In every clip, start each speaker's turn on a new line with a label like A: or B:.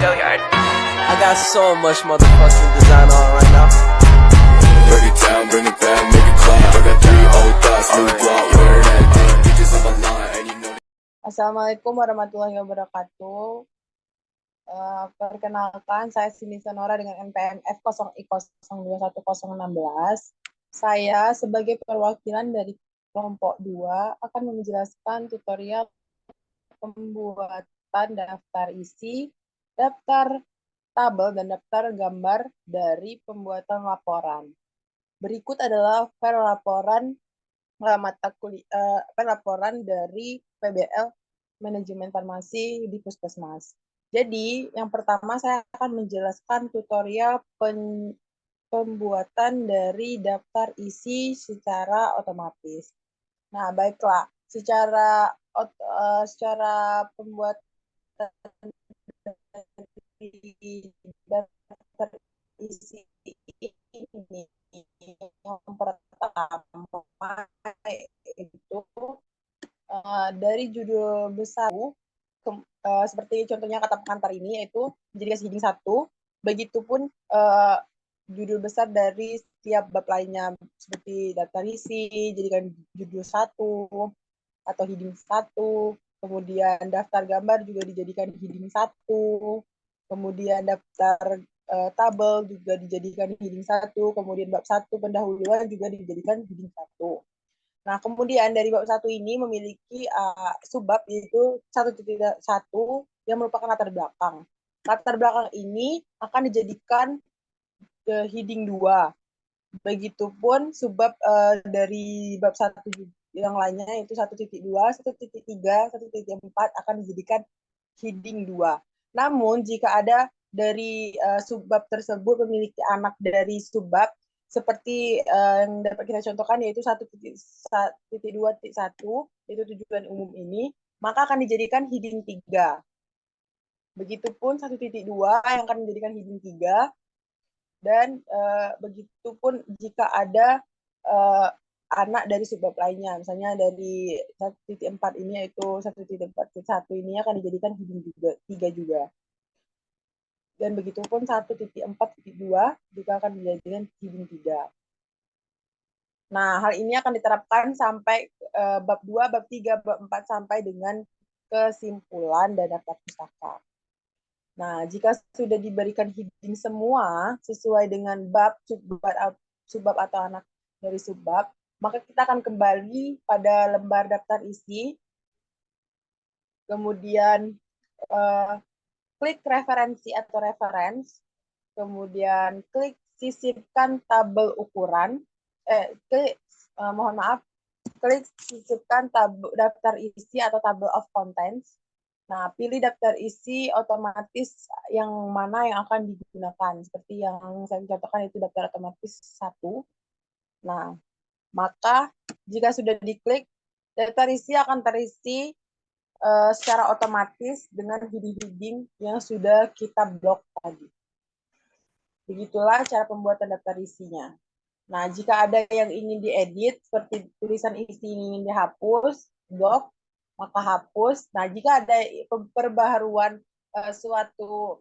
A: I got so much motherfucking design on right now.
B: Break it down, bring it back, make it clap. I got 3 old thoughts, new guap, wear that thing. Bitches on my line, and you know.
C: Assalamualaikum warahmatullahi wabarakatuh. Perkenalkan, saya Cindy Sonora dengan NPM F0I0211016. Saya sebagai perwakilan dari kelompok 2 akan menjelaskan tutorial pembuatan daftar isi, daftar tabel, dan daftar gambar dari pembuatan laporan. Berikut adalah file laporan laporan dari PBL Manajemen Farmasi di Puskesmas. Jadi, yang pertama saya akan menjelaskan tutorial pembuatan dari daftar isi secara otomatis. Nah, baiklah, secara pembuatan daftar isi ini, yang pertama itu dari judul besar, seperti contohnya kata pengantar ini, yaitu menjadi heading 1. Begitupun judul besar dari setiap bab lainnya, seperti daftar isi, jadikan judul 1 atau heading 1. Kemudian daftar gambar juga dijadikan heading 1. Kemudian daftar tabel juga dijadikan heading 1. Kemudian bab 1 pendahuluan juga dijadikan heading 1. Nah, kemudian dari bab 1 ini memiliki subbab, yaitu 1.1 yang merupakan latar belakang. Latar belakang ini akan dijadikan ke heading 2. Begitupun subbab dari bab 1 yang lainnya, yaitu 1.2, 1.3, 1.4 akan dijadikan heading 2. Namun, jika ada dari subbab tersebut memiliki anak dari subbab, seperti yang dapat kita contohkan, yaitu 1.2.1, yaitu tujuan umum ini, maka akan dijadikan heading 3. Begitupun 1.2 yang akan menjadikan heading 3, dan begitupun jika ada anak dari subbab lainnya, misalnya dari 1.4 ini, yaitu 1.4.1 ini akan dijadikan heading 3 juga. Dan begitupun 1.4.2 juga akan dijadikan heading 3. Nah, hal ini akan diterapkan sampai bab 2, bab 3, bab 4, sampai dengan kesimpulan dan daftar pustaka. Nah, jika sudah diberikan heading semua sesuai dengan bab, subbab atau anak dari subbab, maka kita akan kembali pada lembar daftar isi, kemudian klik referensi atau reference, kemudian klik sisipkan tabel ukuran, klik sisipkan daftar isi atau table of contents. Nah, pilih daftar isi otomatis yang mana yang akan digunakan. Seperti yang saya contohkan, itu daftar otomatis 1. Nah, maka jika sudah diklik, daftar isi akan terisi secara otomatis dengan heading-heading yang sudah kita blok tadi. Begitulah cara pembuatan daftar isinya. Nah, jika ada yang ingin diedit, seperti tulisan isi ingin dihapus, blok, maka hapus. Nah, jika ada perbaharuan suatu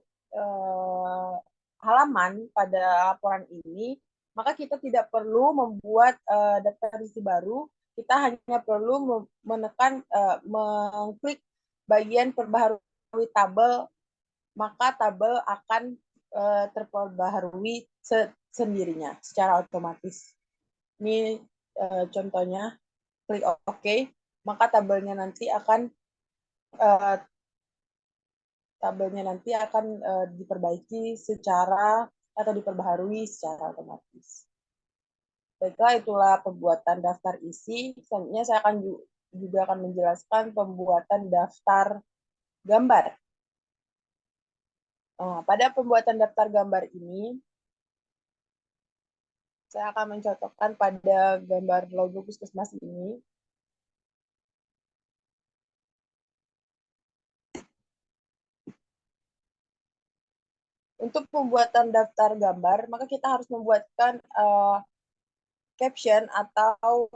C: halaman pada laporan ini, maka kita tidak perlu membuat daftar isi baru. Kita hanya perlu menekan, mengklik bagian perbaharui tabel, maka tabel akan terperbaharui sendirinya secara otomatis. Ini contohnya, klik OK, maka tabelnya nanti akan diperbaiki secara atau diperbaharui secara otomatis. Baiklah, itulah pembuatan daftar isi. Selanjutnya saya juga akan menjelaskan pembuatan daftar gambar. Pada pembuatan daftar gambar ini, saya akan mencontohkan pada gambar logo Puskesmas ini. Untuk pembuatan daftar gambar, maka kita harus membuatkan caption atau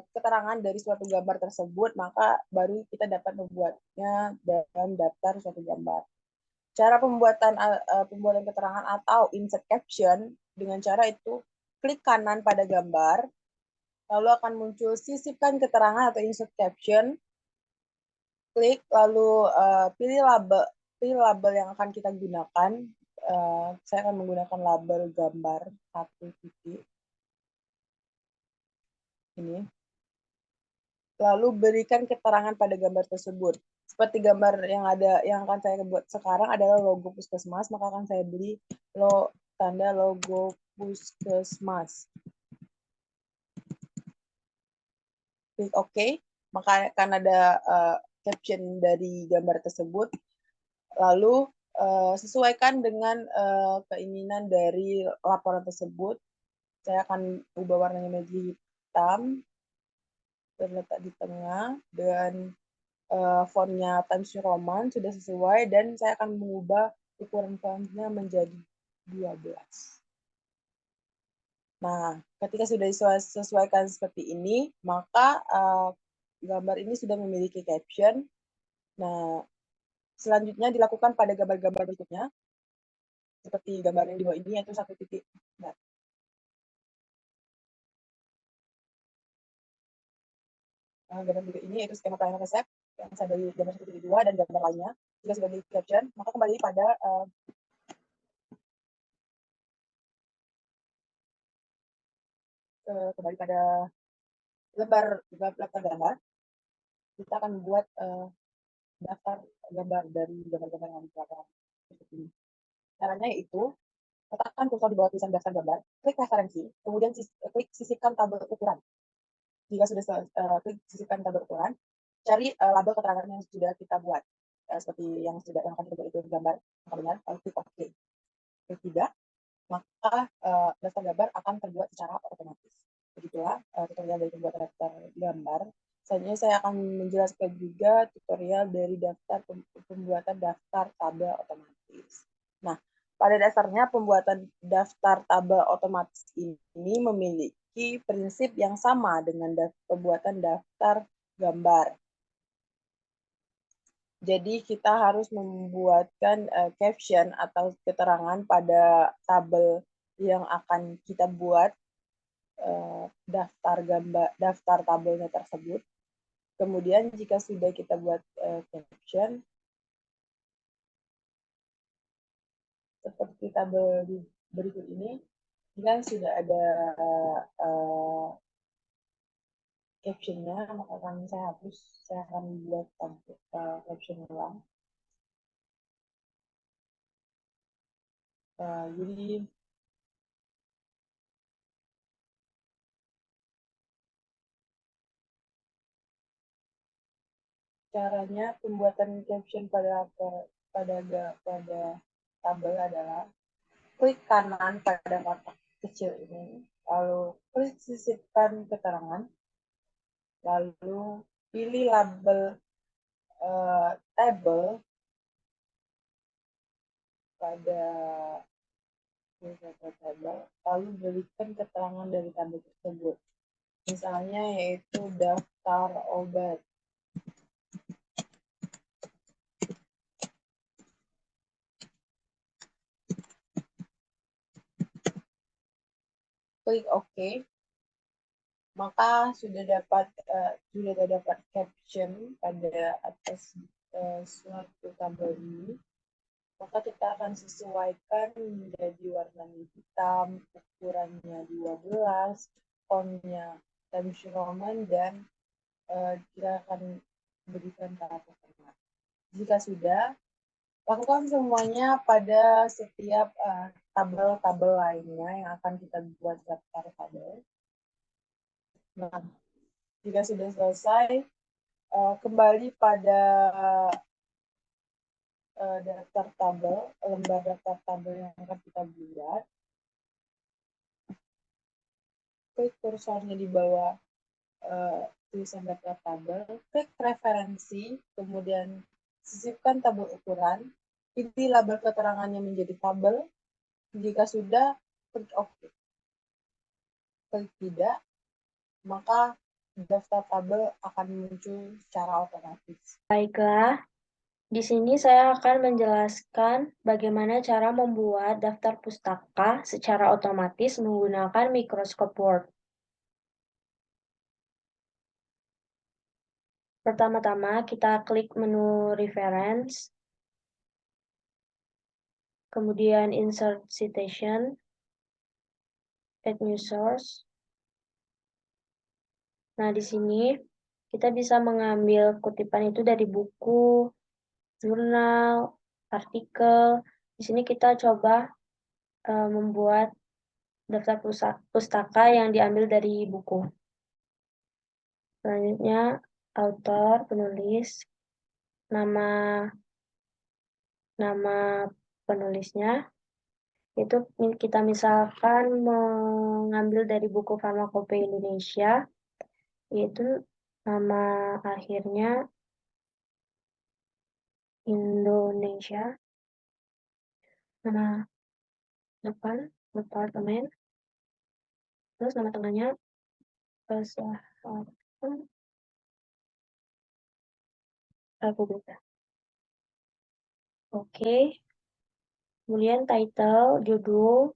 C: keterangan dari suatu gambar tersebut, maka baru kita dapat membuatnya dalam daftar suatu gambar. Cara pembuatan keterangan atau insert caption dengan cara itu klik kanan pada gambar, lalu akan muncul sisipkan keterangan atau insert caption, klik lalu pilih label yang akan kita gunakan. Saya akan menggunakan label gambar 1 titik ini. Lalu berikan keterangan pada gambar tersebut. Seperti gambar yang akan saya buat sekarang adalah logo puskesmas, maka akan saya beri tanda logo puskesmas. Klik OK, maka akan ada caption dari gambar tersebut. Lalu sesuaikan dengan keinginan dari laporan tersebut. Saya akan ubah warnanya menjadi hitam, terletak di tengah, dan fontnya Times New Roman sudah sesuai, dan saya akan mengubah ukuran fontnya menjadi 12. Nah, ketika sudah disesuaikan seperti ini, maka gambar ini sudah memiliki caption. Nah, selanjutnya dilakukan pada gambar-gambar berikutnya, seperti gambar yang di bawah ini, yaitu 1 titik. Nah, gambar berikut ini yaitu skema pelayanan resep yang saya beri gambar 1.2 dan gambar lainnya. Jika sudah di caption, maka kembali pada lembar gambar. Kita akan membuat daftar gambar dari gambar-gambar yang dikeluarkan seperti ini. Caranya yaitu letakkan kursor di bawah tulisan daftar gambar, klik referensi, kemudian klik sisipkan tabel ukuran. Jika sudah klik sisipkan tabel ukuran, cari label keterangan yang sudah kita buat, seperti yang akan kita buat itu gambar, maka benar, klik OK. Klik tidak, maka daftar gambar akan terbuat secara otomatis. Begitulah tutorial dari pembuatan daftar gambar. Selanjutnya saya akan menjelaskan juga tutorial dari pembuatan daftar tabel otomatis. Nah, pada dasarnya pembuatan daftar tabel otomatis ini memiliki prinsip yang sama dengan pembuatan daftar gambar. Jadi kita harus membuatkan caption atau keterangan pada tabel yang akan kita buat daftar tabelnya tersebut. Kemudian jika sudah kita buat caption, seperti tabel di berikut ini, kan sudah ada captionnya, maka akan saya hapus, saya akan buat caption ulang. Jadi caranya pembuatan caption pada tabel adalah klik kanan pada kotak kecil ini, lalu klik sisipkan keterangan, lalu pilih label table pada tabel, lalu berikan keterangan dari tabel tersebut. Misalnya yaitu daftar obat. Klik OK, maka sudah dapat caption pada atas suatu tabel ini. Maka kita akan sesuaikan menjadi warna hitam, ukurannya 12, fontnya Times New Roman, dan kita akan berikan tanda pesan. Jika sudah, lakukan semuanya pada setiap tabel-tabel lainnya yang akan kita buat daftar tabel. Nah, jika sudah selesai, kembali pada daftar tabel, lembar daftar tabel yang akan kita buat. Klik kursornya di bawah tulisan daftar tabel, klik referensi, kemudian sisipkan tabel ukuran, pilih label keterangannya menjadi tabel. Jika sudah, klik OK. Klik tidak, maka daftar tabel akan muncul secara otomatis.
D: Baiklah, Di sini saya akan menjelaskan bagaimana cara membuat daftar pustaka secara otomatis menggunakan Microsoft Word. Pertama-tama kita klik menu Reference, kemudian Insert Citation, Add New Source. Nah, di sini kita bisa mengambil kutipan itu dari buku, jurnal, artikel. Di sini kita coba membuat daftar pustaka yang diambil dari buku. Selanjutnya, author, penulis, nama penulisnya. Itu kita misalkan mengambil dari buku Farmakope Indonesia, yaitu nama akhirnya Indonesia, nama depan departemen, terus nama tengahnya Kesehatan Republik. Oke, kemudian title, judul,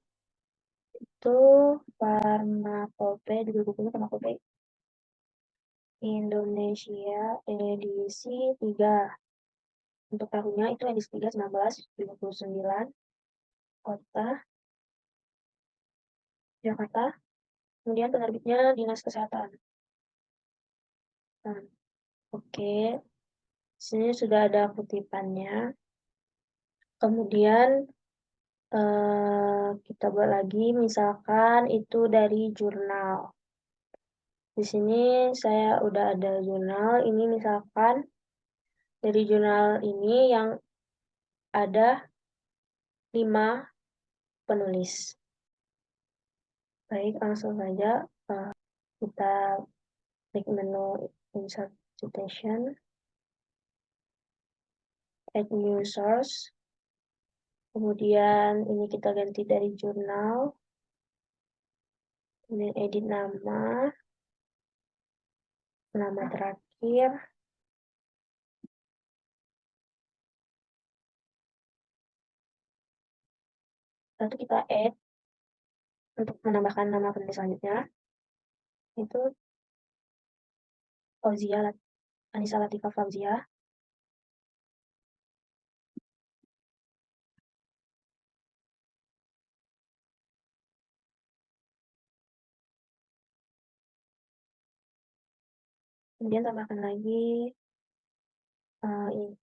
D: itu Farmakope, judul bukunya Farmakope Indonesia edisi 3. Untuk tahunnya itu edisi 3, 1979. Kota Jakarta. Kemudian penerbitnya Dinas Kesehatan. Nah, oke. Sini sudah ada kutipannya. Kemudian kita buat lagi, misalkan itu dari jurnal. Di sini saya udah ada jurnal. Ini misalkan dari jurnal ini yang ada 5 penulis. Baik, langsung saja kita klik menu Insert Citation, Add New Source. Kemudian ini kita ganti dari jurnal. Kemudian edit nama terakhir. Lalu kita add untuk menambahkan nama penulis selanjutnya. Itu Fauzia, Anissa Latifah Fauzia. Kemudian tambahkan lagi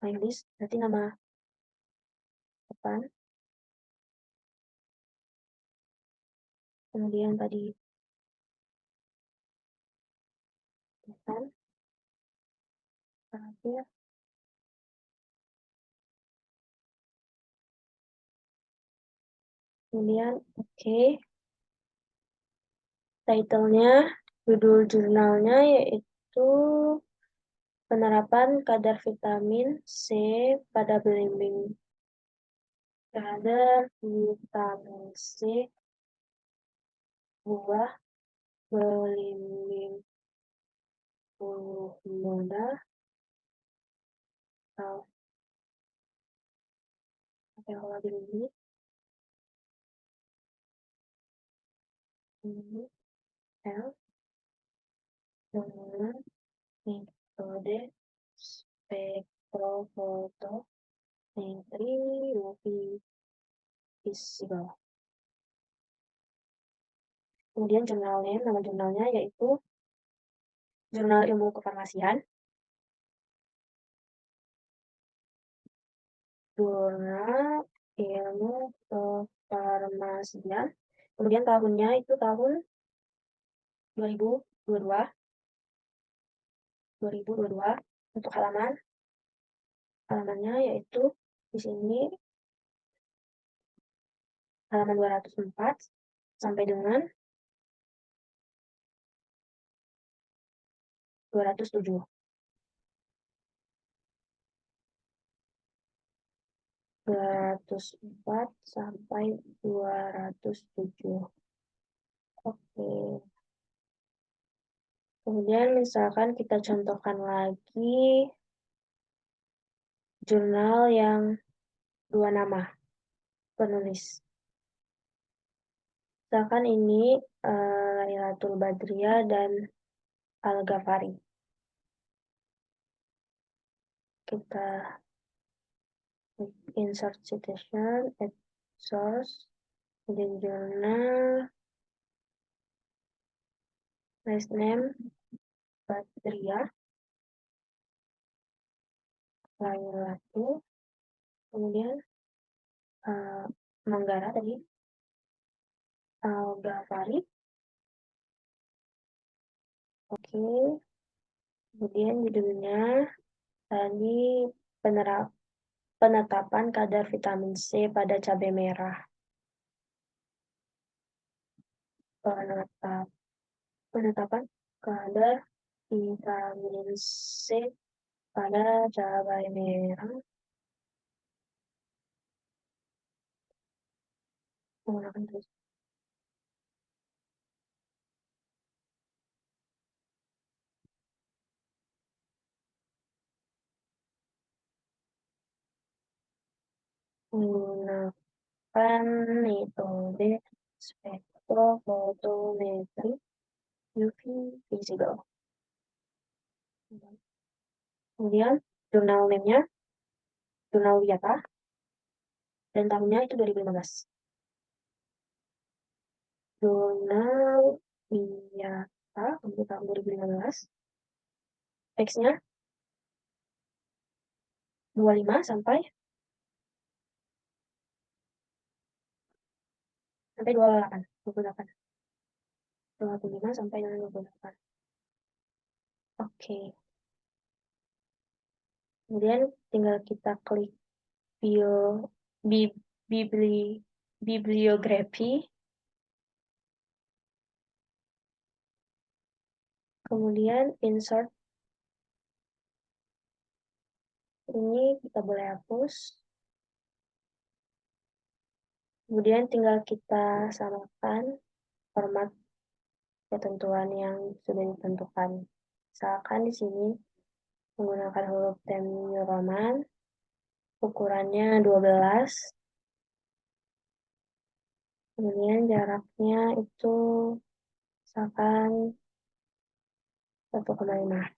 D: my list, berarti nama depan. Kemudian tadi depan, terakhir. Kemudian oke. Title-nya, judul jurnalnya yaitu penerapan kadar vitamin C pada belimbing. Kadar vitamin C buah belimbing muda atau apa ini L dengan metode spektrofotometri UV visible. Kemudian jurnalnya, nama jurnalnya yaitu Jurnal Ilmu Kefarmasian. Jurnal Ilmu Kefarmasian. Kemudian tahunnya itu tahun 2022. Untuk halamannya yaitu di sini halaman 204 sampai dengan 207. Sampai 207. Oke. Kemudian misalkan kita contohkan lagi jurnal yang 2 nama penulis. Misalkan ini Lailatul Badriah dan Al-Ghafari. Kita insert citation, add source, kemudian jurnal, last name, Badriah, Lailatul, kemudian Manggara tadi, Al-Ghafari. Oke, kemudian judulnya tadi penetapan kadar vitamin C pada cabai merah. Penetapan kadar vitamin C pada cabai merah menggunakan tulis. Menggunakan metode spektrofotometri UV visible. Kemudian jurnal name-nya jurnal Wiyata dan tahunnya itu 2015. Jurnal Wiyata untuk tahun 2015. Teksnya 25 sampai 28. 25 sampai 28. Oke. Kemudian tinggal kita klik bibliografi. Kemudian insert. Ini kita boleh hapus. Kemudian tinggal kita samakan format ketentuan yang sudah ditentukan. Misalkan di sini menggunakan huruf Times New Roman, ukurannya 12, kemudian jaraknya itu misalkan 1,5.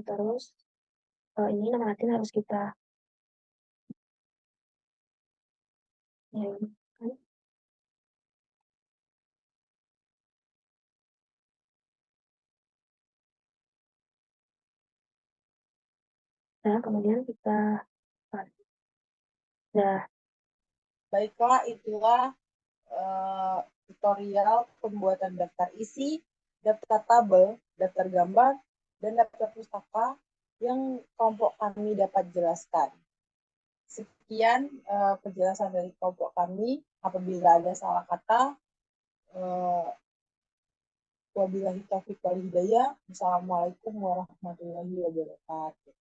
D: Terus ini nama latin harus kita kan. Nah, kemudian kita
C: Baiklah, itulah tutorial pembuatan daftar isi, daftar tabel, daftar gambar, dan daftar pustaka yang kelompok kami dapat jelaskan. Sekian penjelasan dari kelompok kami. Apabila ada salah kata, wabillahi taufiq wal hidayah. Assalamualaikum warahmatullahi wabarakatuh.